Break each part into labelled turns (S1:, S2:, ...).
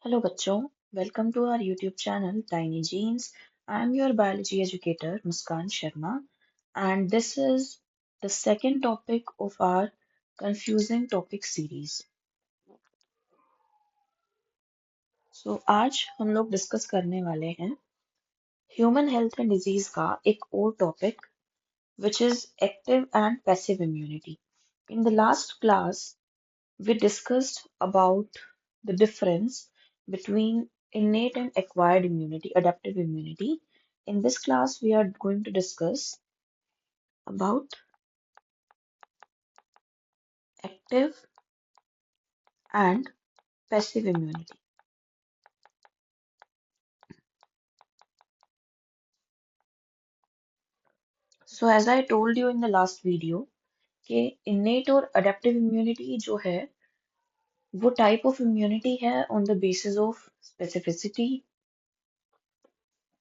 S1: Hello बच्चों, welcome to our YouTube channel Tiny Genes. I am your biology educator Muskan Sharma and this is the second topic of our confusing topic series. So आज हम लोग discuss करने वाले हैं human health and disease का एक और topic which is active and passive immunity. In the last class we discussed about the difference between innate and acquired immunity, adaptive immunity. In this class, we are going to discuss about active and passive immunity. So, as I told you in the last video, कि innate और adaptive immunity जो है वो type of immunity है on the basis of specificity,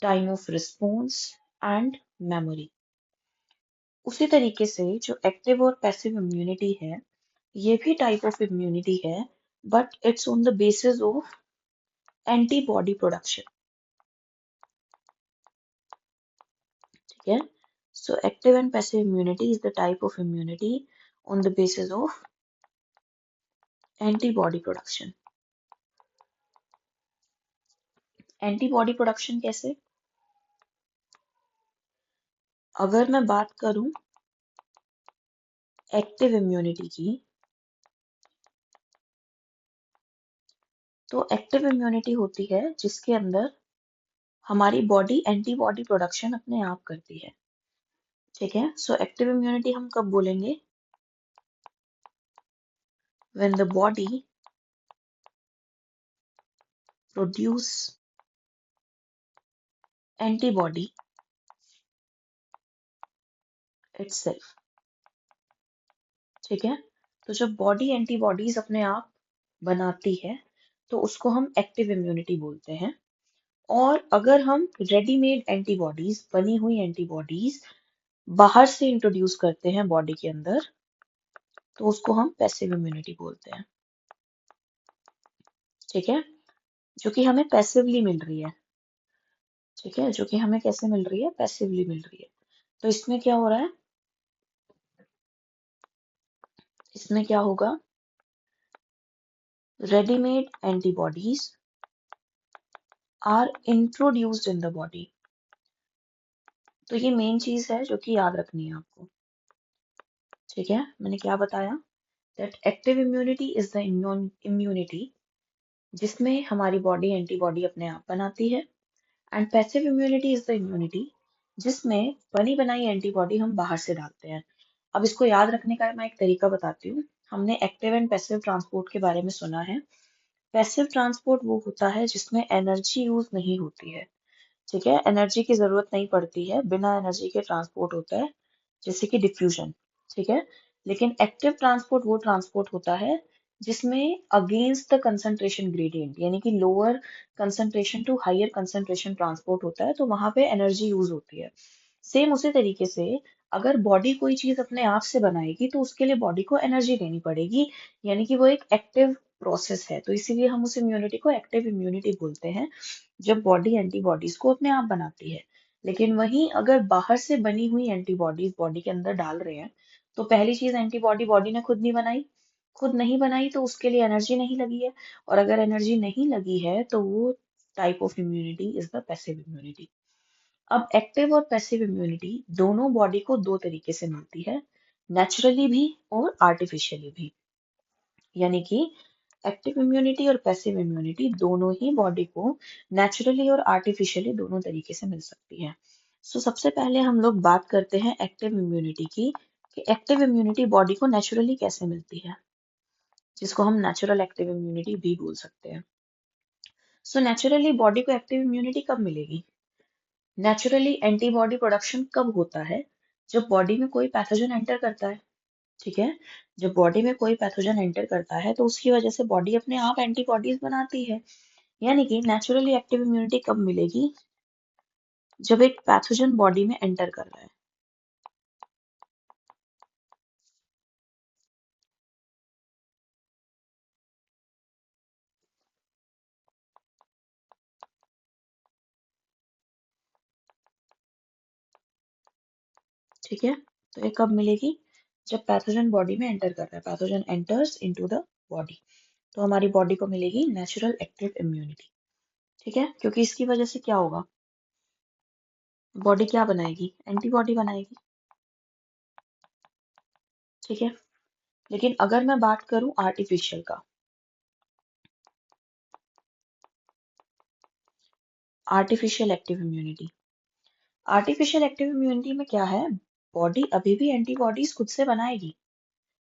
S1: time of response and memory. उसी तरीके से जो एक्टिव और पैसिव इम्यूनिटी है ये भी टाइप ऑफ इम्यूनिटी है but it's on the basis of antibody production. ठीक है. So active and passive immunity is the type of immunity on the basis of antibody production. Antibody production कैसे? अगर मैं बात करूं एक्टिव इम्यूनिटी की तो एक्टिव इम्यूनिटी होती है जिसके अंदर हमारी बॉडी एंटीबॉडी प्रोडक्शन अपने आप करती है. ठीक है. सो एक्टिव इम्यूनिटी हम कब बोलेंगे? when the body produce antibody itself. ठीक है. तो जब बॉडी एंटीबॉडीज अपने आप बनाती है तो उसको हम एक्टिव इम्यूनिटी बोलते हैं. और अगर हम रेडीमेड एंटीबॉडीज बनी हुई एंटीबॉडीज बाहर से इंट्रोड्यूस करते हैं बॉडी के अंदर तो उसको हम पैसिव इम्यूनिटी बोलते हैं. ठीक है. जो कि हमें पैसिवली मिल रही है. ठीक है. जो कि हमें कैसे मिल रही है? पैसिवली मिल रही है. तो इसमें क्या हो रहा है? इसमें क्या होगा? Readymade antibodies are introduced in the body. तो ये मेन चीज है जो कि याद रखनी है आपको. ठीक है. मैंने क्या बताया? That active immunity is the immunity जिसमें हमारी बॉडी एंटीबॉडी अपने आप बनाती है. And passive immunity is the immunity जिसमें बनी बनाई एंटीबॉडी हम बाहर से डालते हैं. अब इसको याद रखने का मैं एक तरीका बताती हूँ. हमने एक्टिव एंड पैसिव ट्रांसपोर्ट के बारे में सुना है. पैसिव ट्रांसपोर्ट वो होता है जिसमें एनर्जी यूज नहीं होती है. ठीक है. एनर्जी की जरूरत नहीं पड़ती है, बिना एनर्जी के ट्रांसपोर्ट होता है जैसे कि डिफ्यूजन. ठीक है. लेकिन एक्टिव ट्रांसपोर्ट वो ट्रांसपोर्ट होता है जिसमें अगेंस्ट द कंसंट्रेशन ग्रेडियंट यानी कि lower concentration to higher concentration transport होता है तो वहां पे एनर्जी यूज होती है. सेम उसी तरीके से अगर बॉडी कोई चीज अपने आप से बनाएगी तो उसके लिए बॉडी को एनर्जी देनी पड़ेगी यानी कि वो एक एक्टिव प्रोसेस है. तो इसीलिए हम उस इम्यूनिटी को एक्टिव इम्यूनिटी बोलते हैं जब बॉडी एंटीबॉडीज को अपने आप बनाती है. लेकिन वहीं अगर बाहर से बनी हुई एंटीबॉडीज बॉडी के अंदर डाल रहे हैं तो पहली चीज एंटीबॉडी बॉडी ने खुद नहीं बनाई. खुद नहीं बनाई तो उसके लिए एनर्जी नहीं लगी है. और अगर एनर्जी नहीं लगी है तो वो type of immunity is the passive immunity. अब एक्टिव और पैसिव इम्यूनिटी दोनों बॉडी को दो तरीके से मिलती है. नेचुरली भी और आर्टिफिशियली भी. यानी कि एक्टिव इम्यूनिटी और पैसिव इम्यूनिटी दोनों ही बॉडी को नेचुरली और आर्टिफिशियली दोनों तरीके से मिल सकती है. सो सबसे पहले हम लोग बात करते हैं एक्टिव इम्यूनिटी की कि एक्टिव इम्यूनिटी बॉडी को नेचुरली कैसे मिलती है जिसको हम नेचुरल एक्टिव इम्यूनिटी भी बोल सकते हैं. सो नेचुरली बॉडी को एक्टिव इम्यूनिटी कब मिलेगी? नेचुरली एंटीबॉडी प्रोडक्शन कब होता है? जब बॉडी में कोई पैथोजन एंटर करता है. ठीक है. जब बॉडी में कोई पैथोजन एंटर करता है तो उसकी वजह से बॉडी अपने आप एंटीबॉडीज बनाती है. यानी कि नेचुरली एक्टिव इम्यूनिटी कब मिलेगी? जब एक पैथोजन बॉडी में एंटर कर रहा है. ठीक है, तो ये कब मिलेगी? जब पैथोजन बॉडी में एंटर कर रहा है, pathogen enters into the body, तो हमारी बॉडी को मिलेगी नेचुरल एक्टिव इम्यूनिटी। ठीक है, क्योंकि इसकी वजह से क्या होगा, बॉडी क्या बनाएगी, एंटीबॉडी बनाएगी। ठीक है, लेकिन अगर मैं बात करूं आर्टिफिशियल का, artificial active immunity, artificial active immunity में क्या है, बॉडी अभी भी एंटीबॉडीज खुद से बनाएगी,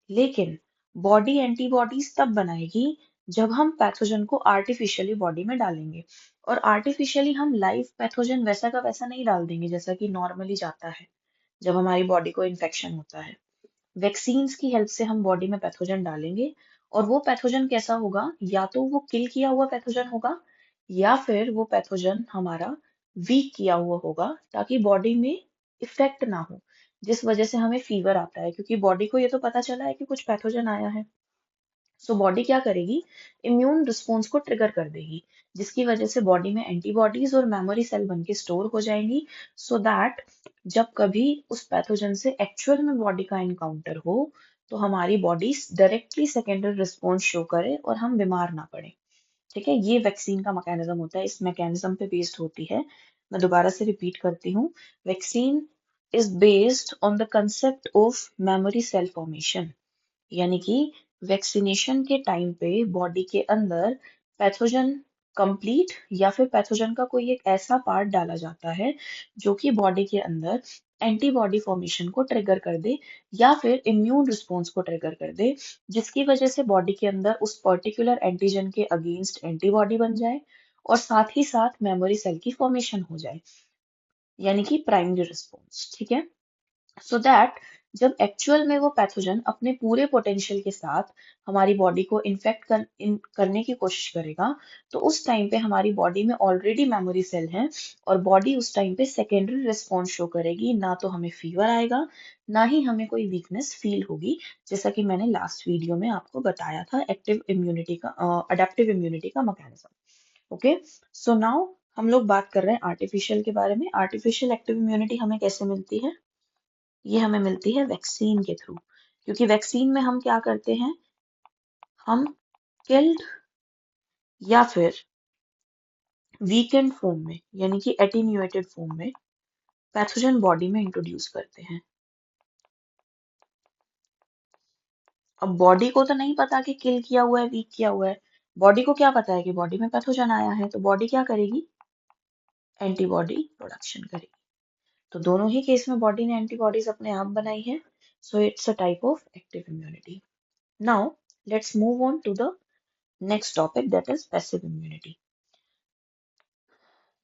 S1: लेकिन बॉडी एंटीबॉडीज तब बनाएगी जब हम पैथोजन को आर्टिफिशियली बॉडी में डालेंगे। और आर्टिफिशियली हम लाइव पैथोजन वैसा का वैसा नहीं डाल देंगे जैसा कि नॉर्मली जाता है जब हमारी बॉडी को इन्फेक्शन होता है। वैक्सीन्स की हेल्प से हम बॉडी में पैथोजन डालेंगे, और वो पैथोजन कैसा होगा, या तो वो किल किया हुआ पैथोजन होगा, या फिर वो पैथोजन हमारा वीक किया हुआ होगा, ताकि बॉडी में इफेक्ट ना हो, जिस वजह से हमें फीवर आता है, क्योंकि बॉडी को ये तो पता चला है कि कुछ पैथोजन आया है। सो बॉडी क्या करेगी, इम्यून रिस्पॉन्स को ट्रिगर कर देगी, जिसकी वजह से बॉडी में एंटीबॉडीज और मेमोरी सेल बन के स्टोर हो जाएंगी, सो दैट जब कभी उस पैथोजन से एक्चुअल में बॉडी का एनकाउंटर हो, तो हमारी body directly secondary response show करे और हम बीमार ना पड़े। ठीक है, ये वैक्सीन का मैकेनिज्म होता है, इस मैकेनिज्म पे बेस्ड होती है। मैं दोबारा से रिपीट करती हूँ, vaccine is based on the concept of memory cell formation, यानी कि वैक्सीनेशन के टाइम पे बॉडी के अंदर पैथोजन कंप्लीट या फिर पैथोजन का कोई एक ऐसा पार्ट डाला जाता है जो कि बॉडी के अंदर एंटीबॉडी फॉर्मेशन को ट्रिगर कर दे, या फिर इम्यून रिस्पॉन्स को ट्रिगर कर दे, जिसकी वजह से बॉडी के अंदर उस पर्टिकुलर एंटीजन के अगेंस्ट एंटीबॉडी बन जाए, और साथ ही साथ मेमोरी सेल की फॉर्मेशन हो जाए, यानी कि प्राइमरी रिस्पॉन्स। ठीक है, सो दैट जब एक्चुअल में वो पैथोजन अपने पूरे पोटेंशियल के साथ हमारी बॉडी को करने की कोशिश करेगा, तो उस टाइम पे हमारी बॉडी में ऑलरेडी मेमोरी सेल हैं, और बॉडी उस टाइम पे सेकेंडरी रिस्पॉन्स शो करेगी, ना तो हमें फीवर आएगा, ना ही हमें कोई वीकनेस फील होगी, जैसा कि मैंने लास्ट वीडियो में आपको बताया था एक्टिव इम्यूनिटी का, अडेप्टिव इम्यूनिटी का मैकेनिज्म। ओके, सो नाउ हम लोग बात कर रहे हैं आर्टिफिशियल के बारे में। आर्टिफिशियल एक्टिव इम्यूनिटी हमें कैसे मिलती है, ये हमें मिलती है वैक्सीन के थ्रू, क्योंकि वैक्सीन में हम क्या करते हैं, हम किल्ड या फिर वीकेंड फॉर्म में, यानी कि एटीन्यूएटेड फॉर्म में पैथोजन बॉडी में इंट्रोड्यूस करते हैं। अब बॉडी को तो नहीं पता कि किल किया हुआ है, वीक किया हुआ है, बॉडी को क्या पता है कि बॉडी में पैथोजन आया है, तो बॉडी क्या करेगी, एंटीबॉडी प्रोडक्शन करेगी। तो दोनों ही केस में बॉडी ने एंटीबॉडीज अपने आप बनाई है, so it's a type of active immunity. Now let's move on to the next topic, that is passive immunity.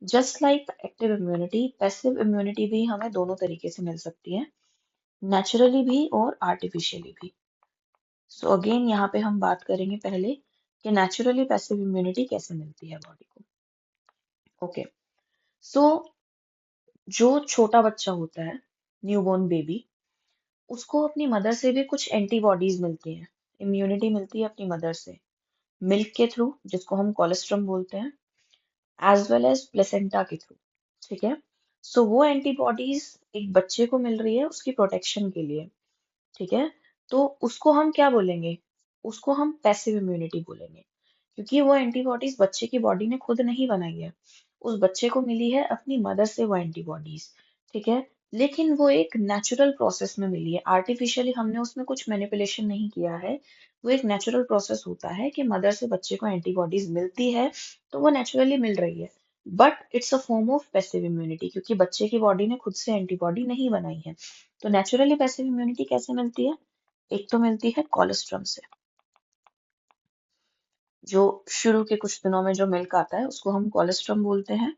S1: Just like active immunity, passive immunity भी हमें दोनों तरीके से मिल सकती है, नेचुरली भी और आर्टिफिशियली भी। सो अगेन यहाँ पे हम बात करेंगे पहले कि नेचुरली पैसिव इम्यूनिटी कैसे मिलती है बॉडी को। ओके, सो जो छोटा बच्चा होता है, न्यूबॉर्न बेबी, उसको अपनी मदर से भी कुछ एंटीबॉडीज मिलती हैं, इम्यूनिटी मिलती है अपनी मदर से, मिल्क के थ्रू, जिसको हम कोलेस्ट्रम बोलते हैं, एज वेल एज प्लेसेंटा के थ्रू। ठीक है, सो वो एंटीबॉडीज एक बच्चे को मिल रही है उसकी प्रोटेक्शन के लिए। ठीक है, तो उसको हम क्या बोलेंगे, उसको हम पैसिव इम्यूनिटी बोलेंगे, क्योंकि वो एंटीबॉडीज बच्चे की बॉडी ने खुद नहीं बनाई है, उस बच्चे को मिली है अपनी मदर से वो एंटीबॉडीज। ठीक है, लेकिन वो एक नेचुरल प्रोसेस में मिली है, आर्टिफिशियली हमने उसमें कुछ मैनिपुलेशन नहीं किया है, वो एक नेचुरल प्रोसेस होता है कि मदर से बच्चे को एंटीबॉडीज मिलती है, तो वो नेचुरली मिल रही है, but it's a form of passive immunity, क्योंकि बच्चे की बॉडी ने खुद से एंटीबॉडी नहीं बनाई है। तो नेचुरली पैसिव इम्यूनिटी कैसे मिलती है, एक तो मिलती है कोलेस्ट्रम से, जो शुरू के कुछ दिनों में जो मिल्क आता है उसको हम कोलेस्ट्रम बोलते हैं,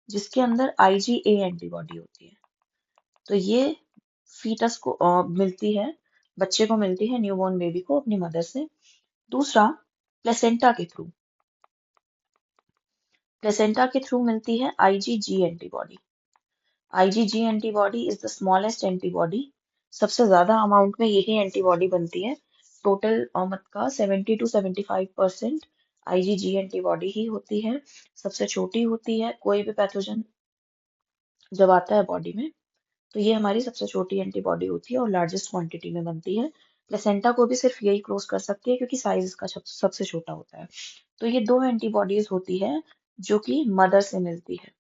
S1: जिसके अंदर IgA एंटीबॉडी होती है। तो ये फीटस को मिलती है, बच्चे को मिलती है, न्यूबॉर्न बेबी को अपनी मदर से। दूसरा, प्लेसेंटा के थ्रू, प्लेसेंटा के थ्रू मिलती है IgG antibody. IgG antibody is the smallest antibody, सबसे ज्यादा अमाउंट में यही एंटीबॉडी बनती है, टोटल मत का 70 to 75% IgG एंटीबॉडी ही होती है, सबसे छोटी होती है, कोई भी पैथोजन जब आता है बॉडी में तो ये हमारी सबसे छोटी एंटीबॉडी होती है और लार्जेस्ट क्वांटिटी में बनती है। प्लेसेंटा को भी सिर्फ यही क्रॉस कर सकती है क्योंकि साइज इसका सबसे छोटा होता है। तो ये दो एंटीबॉडीज होती है जो कि मदर से मिलती है,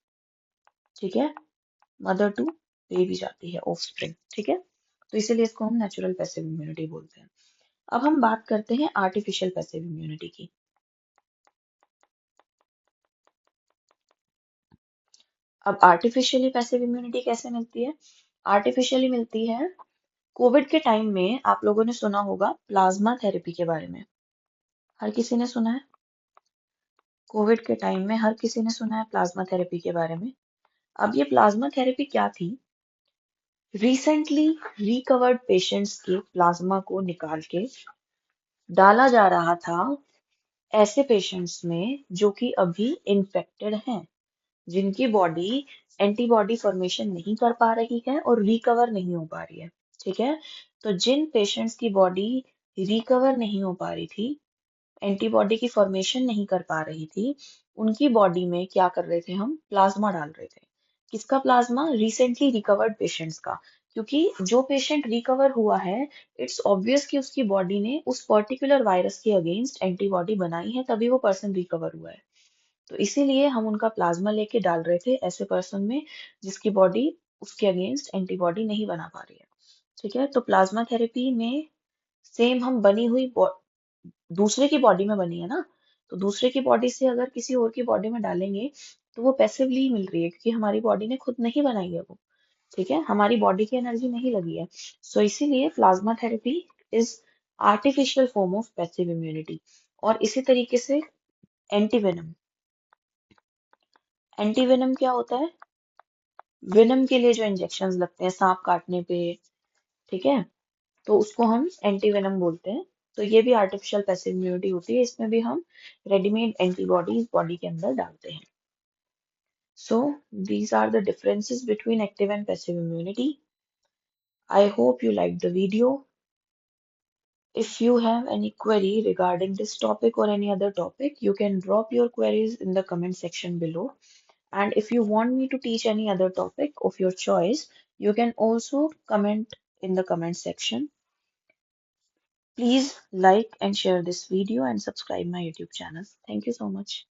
S1: ठीक है, मदर टू बेबी जाती है, ऑफस्प्रिंग, ठीक है। तो इसीलिए इसको हम नेचुरल पैसिव इम्यूनिटी बोलते हैं। अब हम बात करते हैं आर्टिफिशियल पैसिव इम्यूनिटी की। अब आर्टिफिशियली पैसिव इम्यूनिटी कैसे मिलती है? आर्टिफिशियली मिलती है, कोविड के टाइम में आप लोगों ने सुना होगा प्लाज्मा थेरेपी के बारे में। हर किसी ने सुना है? कोविड के टाइम में हर किसी ने सुना है प्लाज्मा थेरेपी के बारे में। अब ये प्लाज्मा थेरेपी क्या थी? रिसेंटली रिकवर्ड पेशेंट्स के प्लाज्मा को निकाल के डाला जा रहा था ऐसे पेशेंट्स में जो कि अभी इन्फेक्टेड हैं, जिनकी बॉडी एंटीबॉडी फॉर्मेशन नहीं कर पा रही है और रिकवर नहीं हो पा रही है, ठीक है। तो जिन पेशेंट्स की बॉडी रिकवर नहीं हो पा रही थी, एंटीबॉडी की फॉर्मेशन नहीं कर पा रही थी, उनकी बॉडी में क्या कर रहे थे, हम प्लाज्मा डाल रहे थे। किसका प्लाज्मा? रिसेंटली रिकवर्ड पेशेंट्स का। क्योंकि जो पेशेंट रिकवर हुआ है, इट्स ऑब्वियस कि उसकी बॉडी ने उस पर्टिकुलर वायरस के अगेंस्ट एंटीबॉडी बनाई है, तभी वो पर्सन रिकवर हुआ है। तो इसीलिए हम उनका प्लाज्मा लेके डाल रहे थे ऐसे पर्सन में जिसकी बॉडी उसके अगेंस्ट एंटीबॉडी नहीं बना पा रही है, ठीक है। तो प्लाज्मा थेरेपी में सेम हम बनी हुई दूसरे की बॉडी में बनी है ना, तो दूसरे की बॉडी से अगर किसी और की बॉडी में डालेंगे तो वो पैसिवली ही मिल रही है क्योंकि हमारी बॉडी ने खुद नहीं बनाई है वो, ठीक है, हमारी बॉडी की एनर्जी नहीं लगी है। सो इसीलिए plasma therapy is artificial form of passive immunity. और इसी तरीके से एंटीवेनम, एंटीवेनम क्या होता है? वेनम के लिए जो इंजेक्शन लगते हैं सांप काटने पे, ठीक है, तो उसको हम एंटीवेनम बोलते हैं। तो ये भी आर्टिफिशियल पैसिव इम्यूनिटी होती है, इसमें भी हम रेडीमेड एंटीबॉडीज बॉडी के अंदर डालते हैं। So these are the differences between active and passive immunity. I hope you liked the video. If you have any query regarding this topic or any other topic, you can drop your queries in the comment section below. And if you want me to teach any other topic of your choice, you can also comment in the comment section. Please like and share this video and subscribe my YouTube channel. Thank you so much.